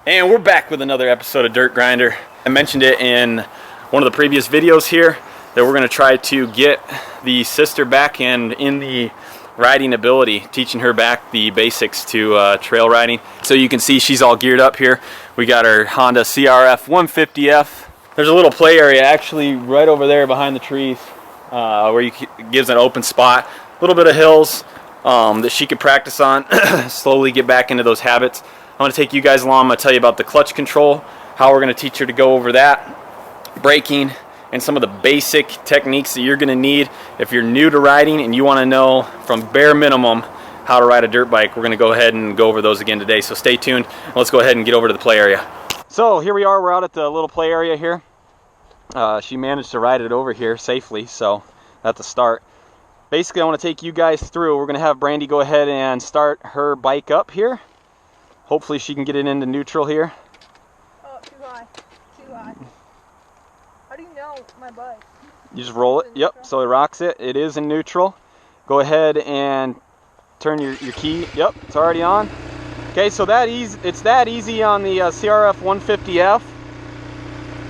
And we're back with another episode of Dirt Grinder. I mentioned it in one of the previous videos here that we're going to try to get the sister back and in the riding ability, teaching her back the basics to trail riding. So you can see she's all geared up here. We got our Honda CRF 150F. There's a little play area actually right over there behind the trees where you gives an open spot, a little bit of hills that she could practice on, slowly get back into those habits. I'm going to take you guys along. I'm going to tell you about the clutch control, how we're going to teach her to go over that, braking, and some of the basic techniques that you're going to need if you're new to riding and you want to know from bare minimum how to ride a dirt bike. We're going to go ahead and go over those again today, so stay tuned. Let's go ahead and get over to the play area. So here we are, we're out at the little play area here. She managed to ride it over here safely, so that's a start. Basically, I want to take you guys through. We're going to have Brandy go ahead and start her bike up here. Hopefully she can get it into neutral here. Oh, too high. Too high. How do you know my bike? You just roll it. Yep, so it rocks it. It is in neutral. Go ahead and turn your key. Yep, it's already on. Okay, so it's that easy on the CRF 150F.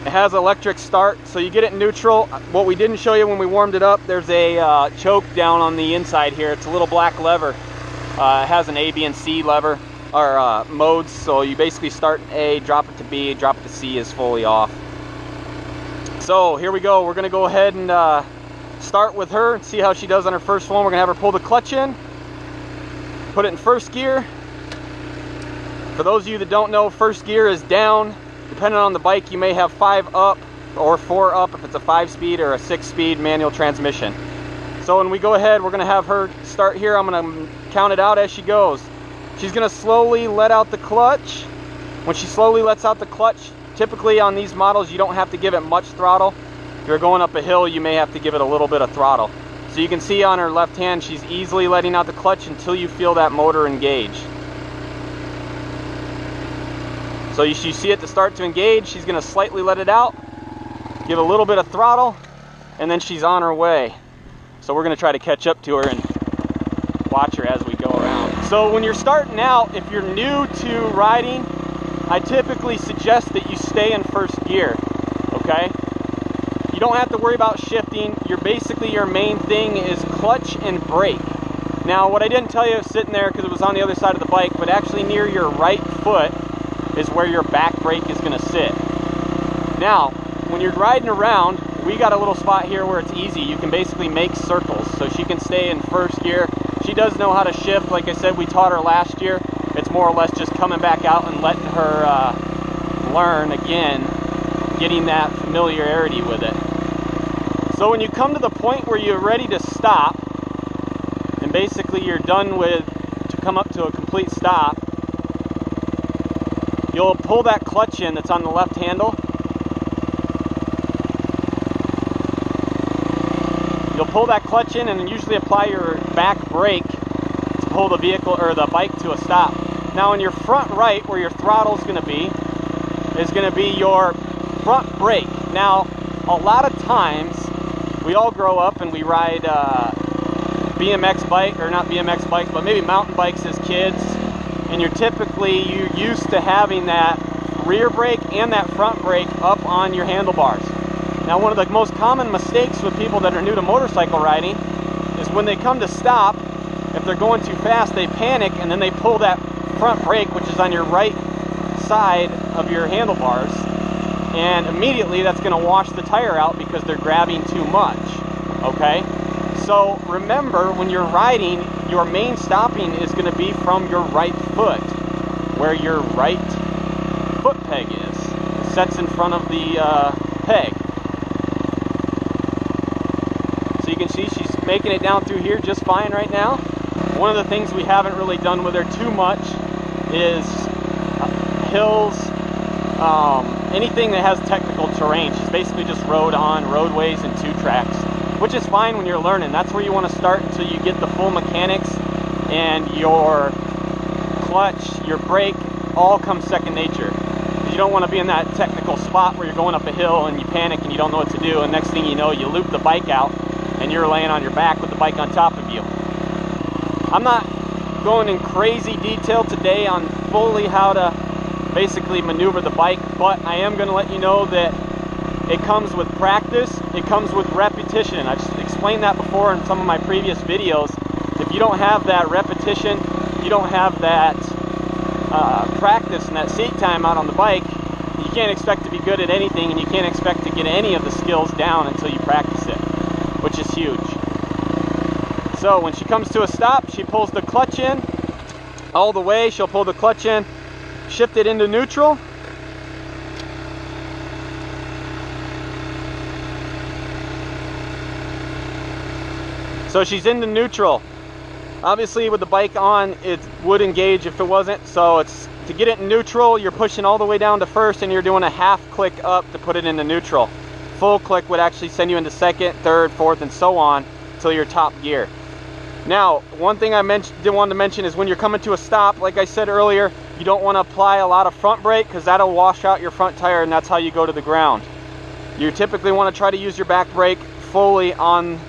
It has electric start, so you get it in neutral. What we didn't show you when we warmed it up, there's a choke down on the inside here. It's a little black lever. It has an A, B, and C lever. Or modes, so you basically start A, drop it to B, drop it to C is fully off. So here we go. We're going to go ahead and start with her and see how she does on her first one. We're going to have her pull the clutch in, put it in first gear. For those of you that don't know, first gear is down. Depending on the bike, you may have 5 up or 4 up if it's a 5-speed or a 6-speed manual transmission. So when we go ahead, we're going to have her start here. I'm going to count it out as she goes. She's going to slowly let out the clutch. When she slowly lets out the clutch, typically on these models you don't have to give it much throttle. If you're going up a hill, you may have to give it a little bit of throttle. So you can see on her left hand, she's easily letting out the clutch until you feel that motor engage. So you see it to start to engage, she's going to slightly let it out, give a little bit of throttle, and then she's on her way. So we're going to try to catch up to her and watch her as we go around. So when you're starting out, if you're new to riding, I typically suggest that you stay in first gear, okay? You don't have to worry about shifting. Your main thing is clutch and brake. Now, what I didn't tell you sitting there because it was on the other side of the bike, but actually near your right foot is where your back brake is going to sit. Now, when you're riding around, we got a little spot here where it's easy. You can basically make circles, so she can stay in first gear. She does know how to shift. Like I said, we taught her last year. It's more or less just coming back out and letting her learn again, getting that familiarity with it. So when you come to the point where you're ready to stop, and basically you're done with to come up to a complete stop, you'll pull that clutch in that's on the left handle. You'll pull that clutch in and then usually apply your back brake to pull the vehicle or the bike to a stop. Now in your front right, where your throttle is going to be your front brake. Now a lot of times we all grow up and we ride BMX bike, or not BMX bikes, but maybe mountain bikes as kids, and you're used to having that rear brake and that front brake up on your handlebars. Now one of the most common mistakes with people that are new to motorcycle riding is when they come to stop, if they're going too fast, they panic and then they pull that front brake, which is on your right side of your handlebars, and immediately that's going to wash the tire out because they're grabbing too much, okay? So remember, when you're riding, your main stopping is going to be from your right foot, where your right foot peg is. It sets in front of the peg. So you can see she's making it down through here just fine right now. One of the things we haven't really done with her too much is hills, anything that has technical terrain. She's basically just rode on roadways and 2 tracks, which is fine when you're learning. That's where you want to start until you get the full mechanics, and your clutch, your brake, all come second nature. You don't want to be in that technical spot where you're going up a hill and you panic and you don't know what to do, and next thing you know, you loop the bike out and you're laying on your back with the bike on top of you. I'm not going in crazy detail today on fully how to basically maneuver the bike, but I am going to let you know that it comes with practice, it comes with repetition. I've explained that before in some of my previous videos. If you don't have that repetition, you don't have that practice and that seat time out on the bike, you can't expect to be good at anything, and you can't expect to get any of the skills down until you practice it, which is huge. So when she comes to a stop, she pulls the clutch in all the way. She'll pull the clutch in, shift it into neutral. So she's into neutral. Obviously with the bike on, it would engage if it wasn't. So it's to get it in neutral, you're pushing all the way down to first and you're doing a half click up to put it into neutral. Full click would actually send you into second, third, fourth, and so on till your top gear. Now, one thing I wanted to mention is when you're coming to a stop, like I said earlier, you don't want to apply a lot of front brake because that'll wash out your front tire and that's how you go to the ground. You typically want to try to use your back brake fully on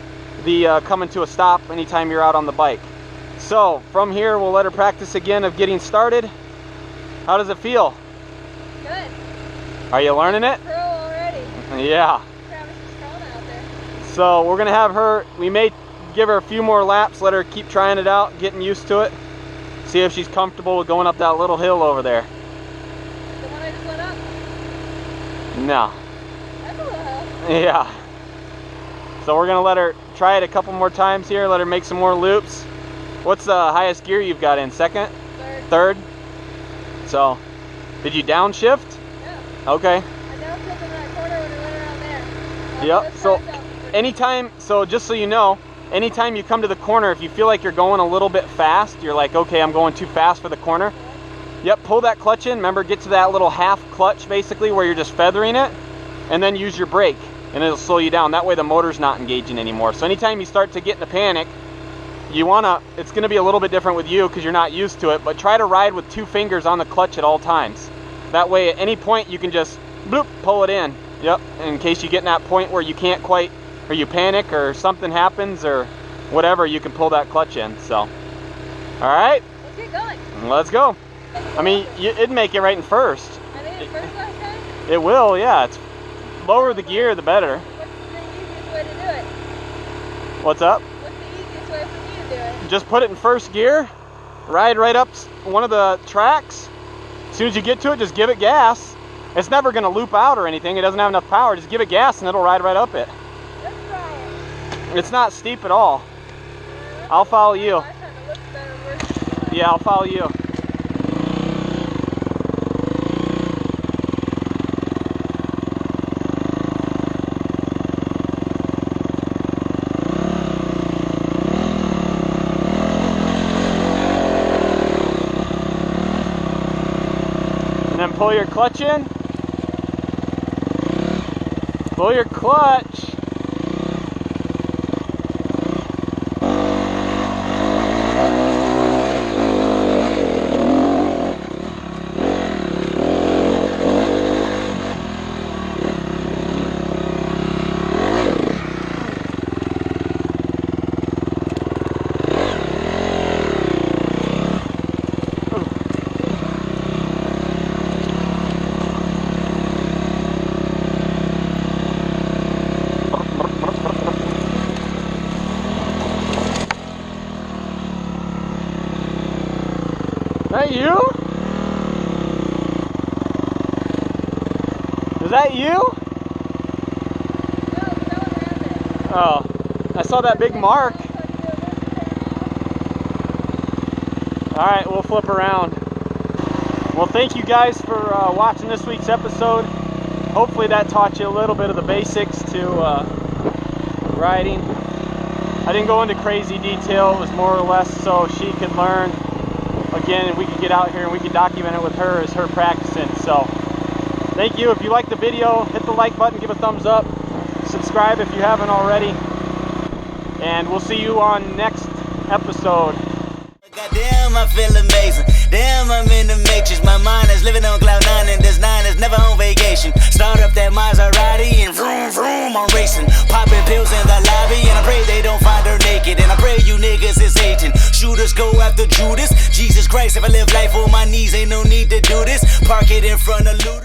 the coming to a stop anytime you're out on the bike. So from here, we'll let her practice again of getting started. How does it feel? Good. Are you learning it? Pro already. Yeah. Travis is crawling out there. So we're gonna have her, we may give her a few more laps, let her keep trying it out, getting used to it. See if she's comfortable with going up that little hill over there. The one I just went up? No. That's a little hill. Yeah. So we're gonna let her try it a couple more times here, let her make some more loops. What's the highest gear you've got in? Second? Third. Third? So, did you downshift? Yeah. Okay. I downshifted in that corner when we went around there. Yep. So anytime, so just so you know, anytime you come to the corner, if you feel like you're going a little bit fast, you're like, okay, I'm going too fast for the corner. Yep, pull that clutch in. Remember, get to that little half clutch basically where you're just feathering it, and then use your brake, and it'll slow you down. That way the motor's not engaging anymore. So anytime you start to get in a panic, you wanna, it's gonna be a little bit different with you because you're not used to it, but try to ride with 2 fingers on the clutch at all times. That way at any point you can just bloop, pull it in. Yep, in case you get in that point where you can't quite, or you panic or something happens or whatever, you can pull that clutch in. So, all right, let's get going. Let's go. I mean, it'd make it right in first. I made it first last time? It will, yeah. It's lower the gear, the better. What's the easiest way to do it? What's up? What's the easiest way for me to do it? Just put it in first gear, ride right up one of the tracks. As soon as you get to it, just give it gas. It's never going to loop out or anything. It doesn't have enough power. Just give it gas and it'll ride right up it. Let's try it. It's not steep at all. I'll follow you. Last time it looked better worse. Yeah, I'll follow you. And then pull your clutch in. Pull your clutch. Is that you? Is that you? No, that was around it. Oh, I saw that big mark. Alright, we'll flip around. Well, thank you guys for watching this week's episode. Hopefully that taught you a little bit of the basics to riding. I didn't go into crazy detail. It was more or less so she could learn. Again, and we could get out here and we could document it with her as her practicing. So thank you. If you like the video, hit the like button, give a thumbs up, subscribe if you haven't already, and we'll see you on next episode. Goddamn, I feel amazing. Damn, I'm in the matrix. My mind is living on cloud 9, and this 9 is never on vacation. Start up that Maserati and vroom vroom, I'm racing. Popping pills in the lobby, and I pray they don't find her naked. And I pray you niggas is hating. Shooters go after Judas. Jesus Christ, if I live life on my knees, ain't no need to do this. Park it in front of looters.